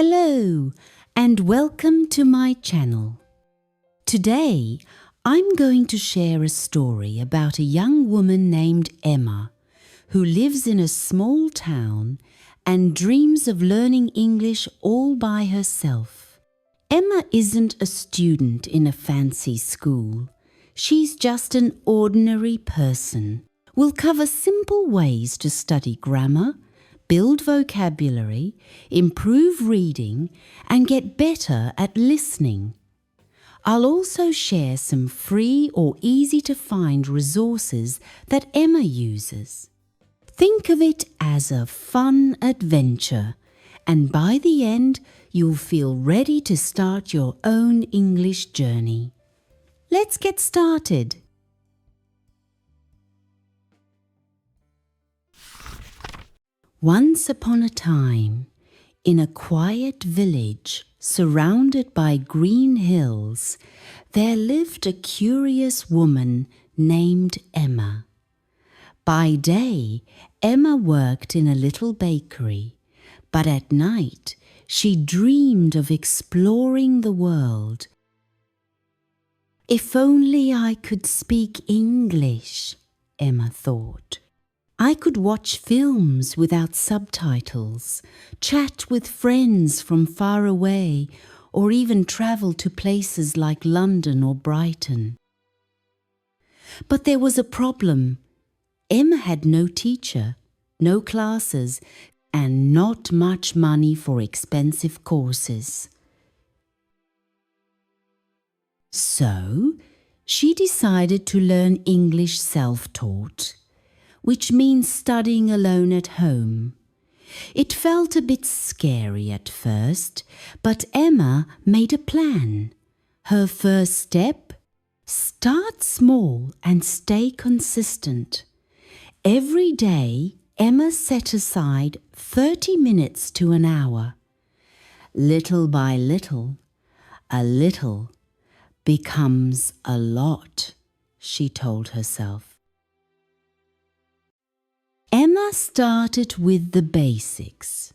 Hello and welcome to my channel. Today I'm going to share a story about a young woman named Emma who lives in a small town and dreams of learning English all by herself. Emma isn't a student in a fancy school. She's just an ordinary person. We'll cover simple ways to study grammar, build vocabulary, improve reading, and get better at listening. I'll also share some free or easy-to-find resources that Emma uses. Think of it as a fun adventure, and by the end, you'll feel ready to start your own English journey. Let's get started. Once upon a time, in a quiet village surrounded by green hills, there lived a curious woman named Emma. By day, Emma worked in a little bakery, but at night she dreamed of exploring the world. If only I could speak English, Emma thought. I could watch films without subtitles, chat with friends from far away, or even travel to places like London or Brighton. But there was a problem. Emma had no teacher, no classes, and not much money for expensive courses. So, she decided to learn English self-taught, which means studying alone at home. It felt a bit scary at first, but Emma made a plan. Her first step? Start small and stay consistent. Every day, Emma set aside 30 minutes to an hour. Little by little, a little becomes a lot, she told herself. Emma started with the basics,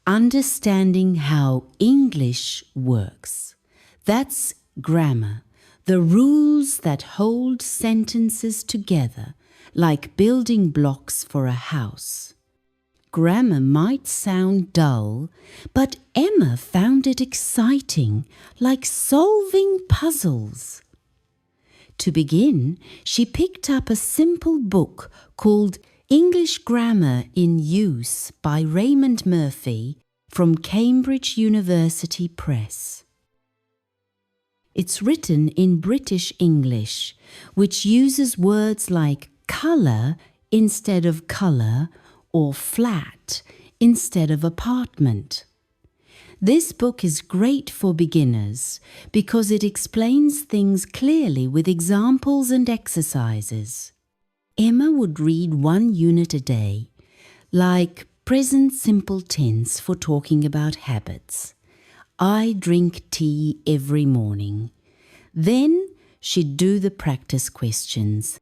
understanding how English works. That's grammar, the rules that hold sentences together, like building blocks for a house. Grammar might sound dull, but Emma found it exciting, like solving puzzles. To begin, she picked up a simple book called English Grammar in Use by Raymond Murphy from Cambridge University Press. It's written in British English, which uses words like colour instead of colour or flat instead of apartment. This book is great for beginners because it explains things clearly with examples and exercises. Emma would read one unit a day, like present simple tense for talking about habits. I drink tea every morning. Then she'd do the practice questions.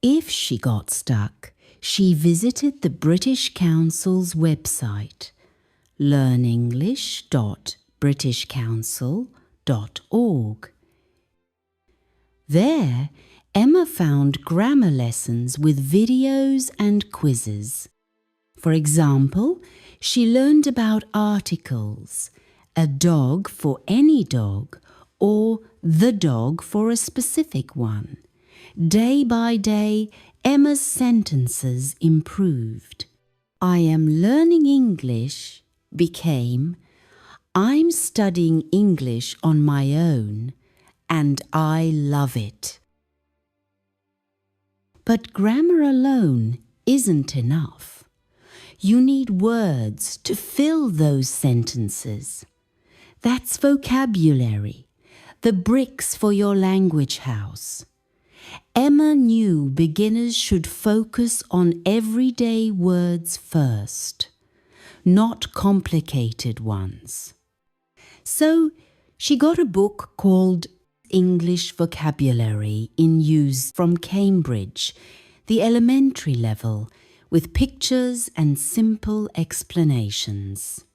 If she got stuck, she visited the British Council's website, learnenglish.britishcouncil.org. There, Emma found grammar lessons with videos and quizzes. For example, she learned about articles, a dog for any dog, or the dog for a specific one. Day by day, Emma's sentences improved. I am learning English became I'm studying English on my own, and I love it. But grammar alone isn't enough. You need words to fill those sentences. That's vocabulary, the bricks for your language house. Emma knew beginners should focus on everyday words first, not complicated ones. So she got a book called English Vocabulary in Use from Cambridge, the elementary level, with pictures and simple explanations.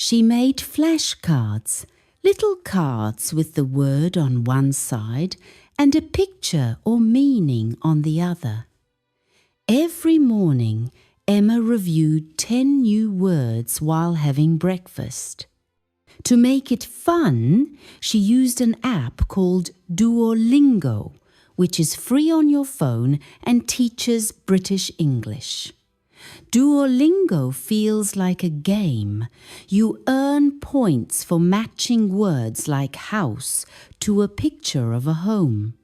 She made flashcards, little cards with the word on one side and a picture or meaning on the other. Every morning, Emma reviewed 10 new words while having breakfast. To make it fun, she used an app called Duolingo, which is free on your phone and teaches British English. Duolingo feels like a game. You earn points for matching words like house to a picture of a home.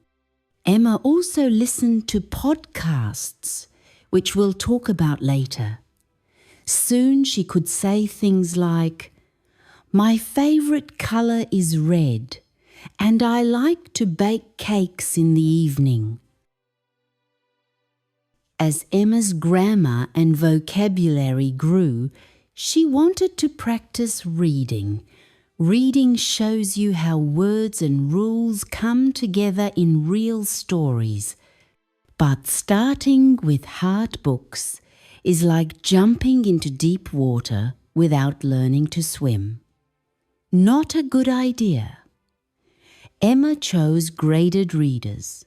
Emma also listened to podcasts, which we'll talk about later. Soon she could say things like, "My favourite colour is red, and I like to bake cakes in the evening." As Emma's grammar and vocabulary grew, she wanted to practice reading. Reading shows you how words and rules come together in real stories. But starting with hard books is like jumping into deep water without learning to swim. Not a good idea. Emma chose graded readers.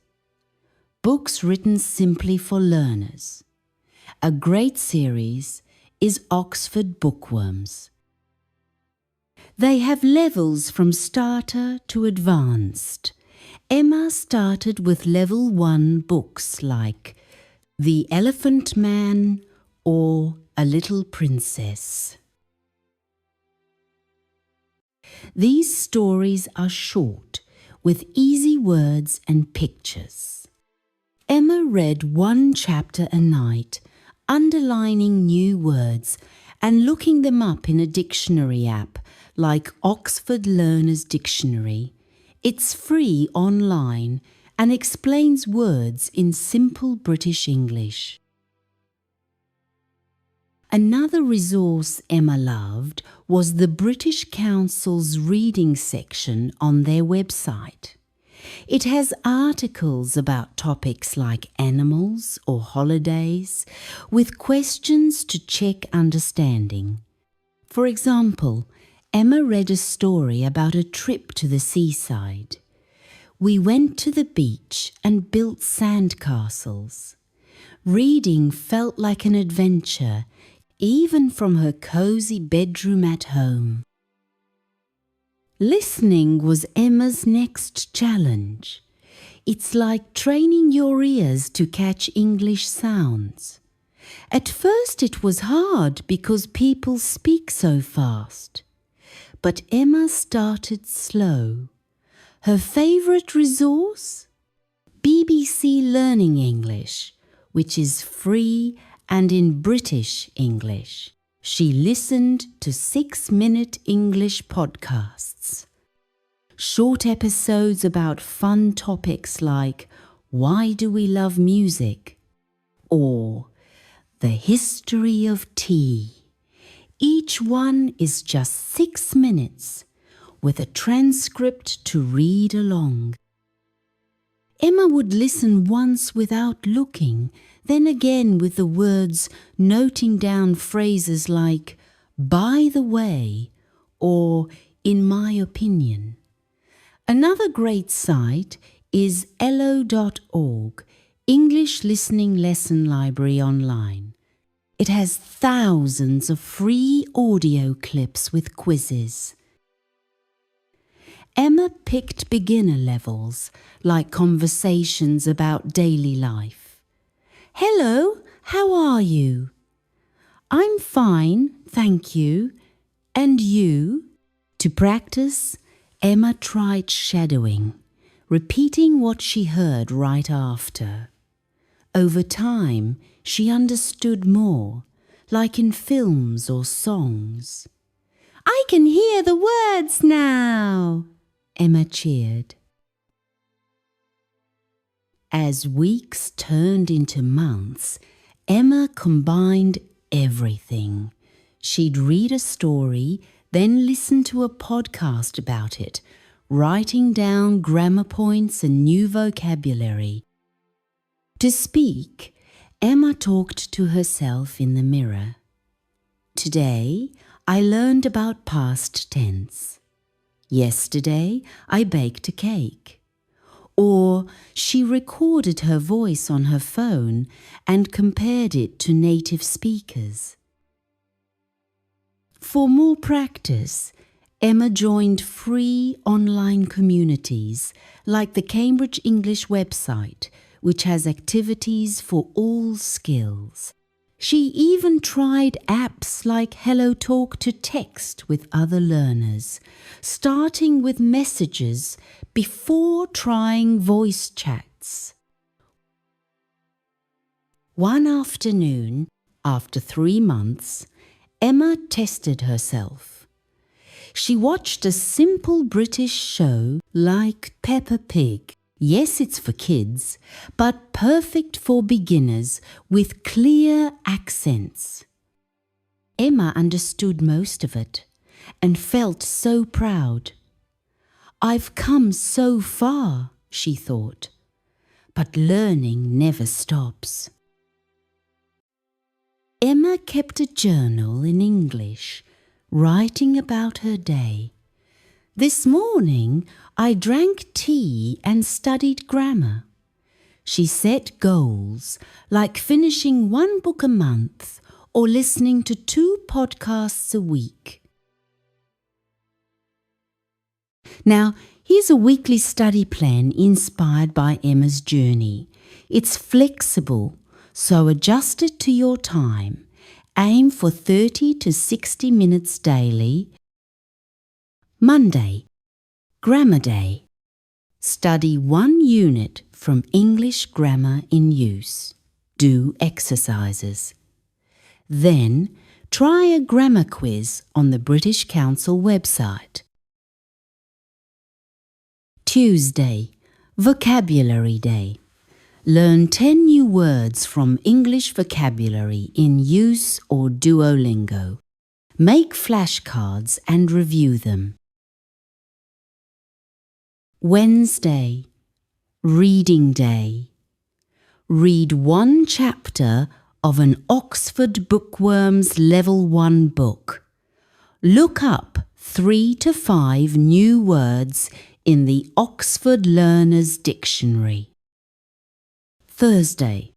Books written simply for learners. A great series is Oxford Bookworms. They have levels from starter to advanced. Emma started with level 1 books like The Elephant Man or A Little Princess. These stories are short, with easy words and pictures. Emma read 1 chapter a night, underlining new words and looking them up in a dictionary app like Oxford Learner's Dictionary. It's free online and explains words in simple British English. Another resource Emma loved was the British Council's reading section on their website. It has articles about topics like animals or holidays, with questions to check understanding. For example, Emma read a story about a trip to the seaside. We went to the beach and built sandcastles. Reading felt like an adventure, even from her cosy bedroom at home. Listening was Emma's next challenge. It's like training your ears to catch English sounds. At first it was hard because people speak so fast. But Emma started slow. Her favourite resource? BBC Learning English, which is free and in British English. She listened to 6-minute English podcasts. Short episodes about fun topics like Why do we love music? Or The history of tea. Each one is just 6 minutes with a transcript to read along. Emma would listen once without looking, then again with the words, noting down phrases like, by the way, or in my opinion. Another great site is elo.org, English Listening Lesson Library online. It has thousands of free audio clips with quizzes. Emma picked beginner levels, like conversations about daily life. Hello, how are you? I'm fine, thank you. And you? To practice, Emma tried shadowing, repeating what she heard right after. Over time, she understood more, like in films or songs. I can hear the words now, Emma cheered. As weeks turned into months, Emma combined everything. She'd read a story, then listen to a podcast about it, writing down grammar points and new vocabulary. To speak, Emma talked to herself in the mirror. Today, I learned about past tense. Yesterday, I baked a cake. Or she recorded her voice on her phone and compared it to native speakers. For more practice, Emma joined free online communities like the Cambridge English website, which has activities for all skills. She even tried apps like HelloTalk to text with other learners, starting with messages before trying voice chats. One afternoon, after 3 months, Emma tested herself. She watched a simple British show like Peppa Pig. Yes, it's for kids, but perfect for beginners with clear accents. Emma understood most of it and felt so proud. I've come so far, she thought, but learning never stops. Emma kept a journal in English, writing about her day. This morning, I drank tea and studied grammar. She set goals like finishing 1 book a month or listening to 2 podcasts a week. Now, here's a weekly study plan inspired by Emma's journey. It's flexible, so adjust it to your time. Aim for 30 to 60 minutes daily. Monday, Grammar Day. Study 1 unit from English Grammar in Use. Do exercises. Then, try a grammar quiz on the British Council website. Tuesday, Vocabulary Day. Learn 10 new words from English vocabulary in Use or Duolingo. Make flashcards and review them. Wednesday, Reading Day. Read 1 chapter of an Oxford Bookworms Level 1 book. Look up 3 to 5 new words in the Oxford Learner's Dictionary. Thursday,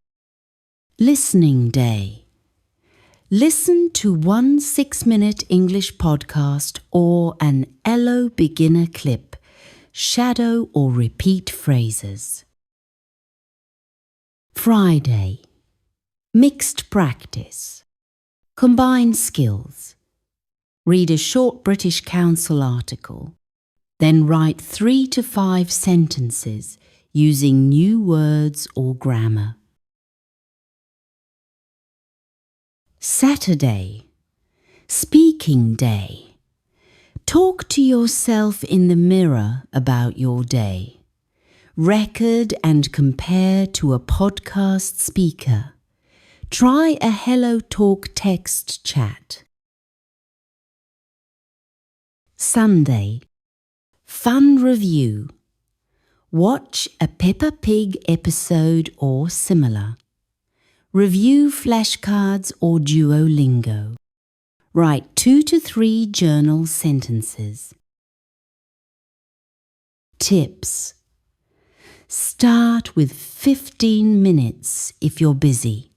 Listening Day. Listen to 1 6-minute English podcast or an ELO beginner clip. Shadow or repeat phrases. Friday, Mixed Practice. Combine skills. Read a short British Council article. Then write 3 to 5 sentences using new words or grammar. Saturday, Speaking Day. Talk to yourself in the mirror about your day. Record and compare to a podcast speaker. Try a HelloTalk text chat. Sunday, Fun Review. Watch a Peppa Pig episode or similar. Review flashcards or Duolingo. Write 2 to 3 journal sentences. Tips. Start with 15 minutes if you're busy.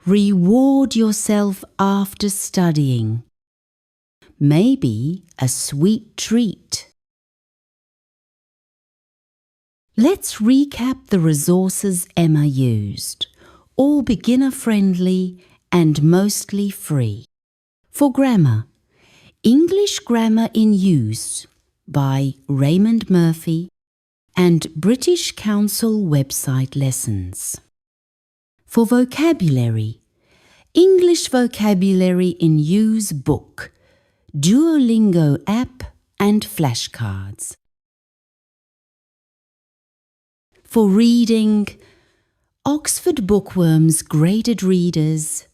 Reward yourself after studying. Maybe a sweet treat. Let's recap the resources Emma used. All beginner-friendly and mostly free. For grammar, English Grammar in Use by Raymond Murphy and British Council website lessons. For vocabulary, English Vocabulary in Use book, Duolingo app and flashcards. For reading, Oxford Bookworms Graded Readers,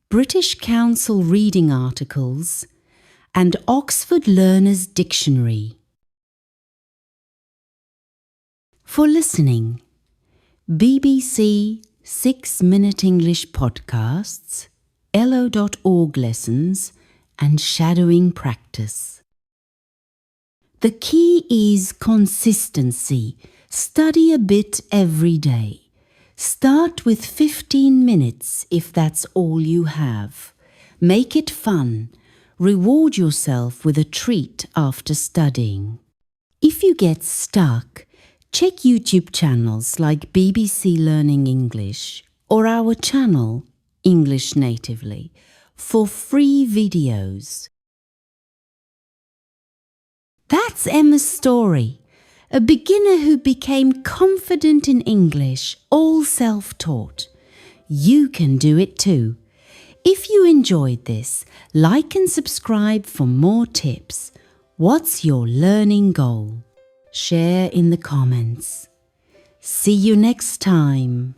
British Council reading articles, and Oxford Learner's Dictionary. For listening, BBC 6-minute English podcasts, elo.org lessons, and shadowing practice. The key is consistency. Study a bit every day. Start with 15 minutes if that's all you have. Make it fun. Reward yourself with a treat after studying. If you get stuck, check YouTube channels like BBC Learning English or our channel, English Natively, for free videos. That's Emma's story. A beginner who became confident in English, all self-taught. You can do it too. If you enjoyed this, like and subscribe for more tips. What's your learning goal? Share in the comments. See you next time.